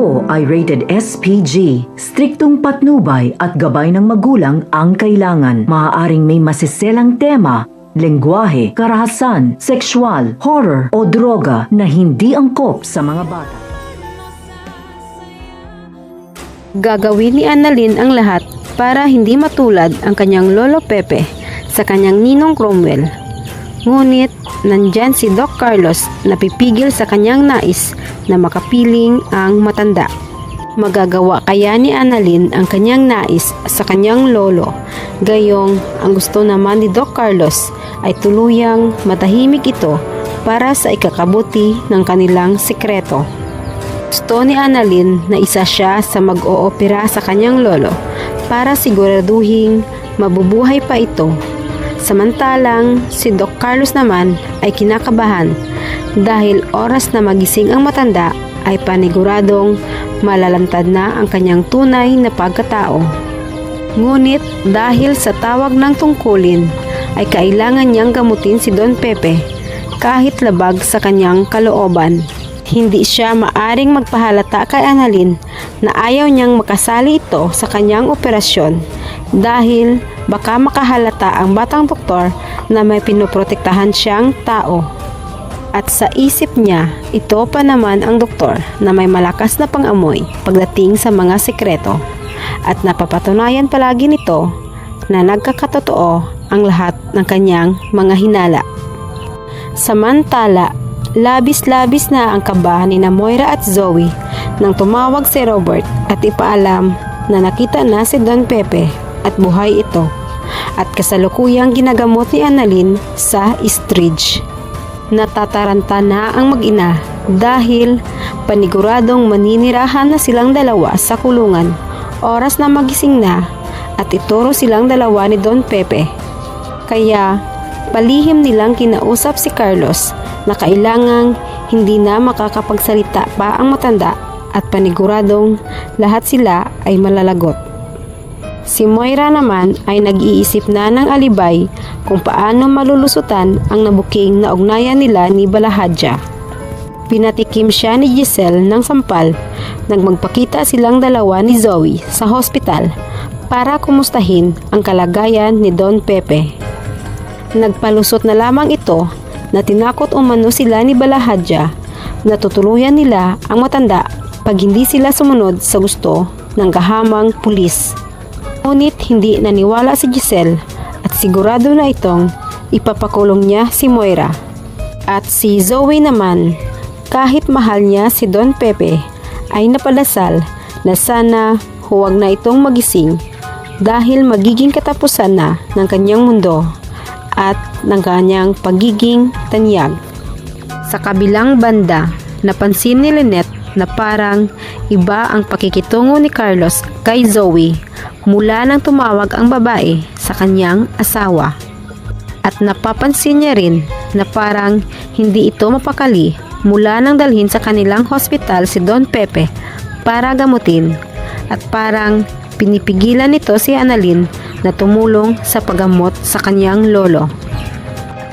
Ito ay rated SPG. Striktong patnubay at gabay ng magulang ang kailangan. Maaaring may masiselang tema, lengguwahe, karahasan, sexual, horror o droga na hindi angkop sa mga bata. Gagawin ni Annalyn ang lahat para hindi matulad ang kanyang lolo Pepe sa kanyang ninong Cromwell. Ngunit nandyan si Doc Carlos na pipigil sa kanyang nais na makapiling ang matanda. Magagawa kaya ni Annalyn ang kanyang nais sa kanyang lolo, gayong ang gusto naman ni Doc Carlos ay tuluyang matahimik ito para sa ikakabuti ng kanilang sikreto. Gusto ni Annalyn na isa siya sa mag-oopera sa kanyang lolo para siguraduhing mabubuhay pa ito. Samantalang si Doc Carlos naman ay kinakabahan dahil oras na magising ang matanda ay paniguradong malalantad na ang kanyang tunay na pagkatao. Ngunit dahil sa tawag ng tungkulin ay kailangan niyang gamutin si Don Pepe kahit labag sa kanyang kalooban. Hindi siya maaring magpahalata kay Annalyn na ayaw niyang makasali ito sa kanyang operasyon dahil baka makahalata ang batang doktor na may pinoprotektahan siyang tao. At sa isip niya, ito pa naman ang doktor na may malakas na pangamoy pagdating sa mga sekreto. At napapatunayan palagi nito na nagkakatotoo ang lahat ng kanyang mga hinala. Samantala, labis-labis na ang kaba ni Moira at Zoe nang tumawag si Robert at ipaalam na nakita na si Don Pepe at buhay ito at kasalukuyang ginagamot ni Annalyn sa Estridge. Natataranta na ang mag-ina dahil paniguradong maninirahan na silang dalawa sa kulungan. Oras na magising na at ituro silang dalawa ni Don Pepe. Kaya palihim nilang kinausap si Carlos na kailangang hindi na makakapagsalita pa ang matanda at paniguradong lahat sila ay malalagot. Si Moira naman ay nag-iisip na ng alibay kung paano malulusutan ang nabuking na ugnayan nila ni Balahadja. Pinatikim siya ni Giselle ng sampal nang magpakita silang dalawa ni Zoe sa hospital para kumustahin ang kalagayan ni Don Pepe. Nagpalusot na lamang ito na tinakot umano sila ni Balahadja na tutuluyan nila ang matanda pag hindi sila sumunod sa gusto ng kahamang pulis. Ngunit hindi naniwala si Giselle at sigurado na itong ipapakulong niya si Moira. At si Zoe naman, kahit mahal niya si Don Pepe, ay napadasal na sana huwag na itong magising dahil magiging katapusan na ng kanyang mundo at ng kanyang pagiging tanyag. Sa kabilang banda, napansin ni Lynette na parang iba ang pakikitungo ni Carlos kay Zoe mula nang tumawag ang babae sa kanyang asawa. At napapansin niya rin na parang hindi ito mapakali mula nang dalhin sa kanilang hospital si Don Pepe para gamutin at parang pinipigilan nito si Annalyn na tumulong sa paggamot sa kanyang lolo.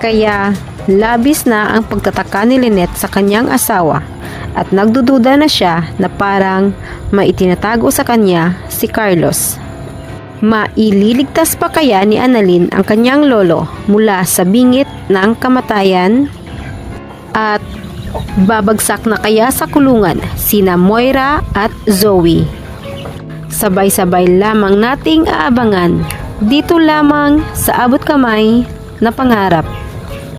Kaya labis na ang pagtataka ni Lynette sa kanyang asawa at nagdududa na siya na parang maitinatago sa kanya si Carlos. Maililigtas pa kaya ni Annalyn ang kanyang lolo mula sa bingit ng kamatayan? At babagsak na kaya sa kulungan sina Moira at Zoe? Sabay-sabay lamang nating aabangan dito lamang sa Abot Kamay na Pangarap.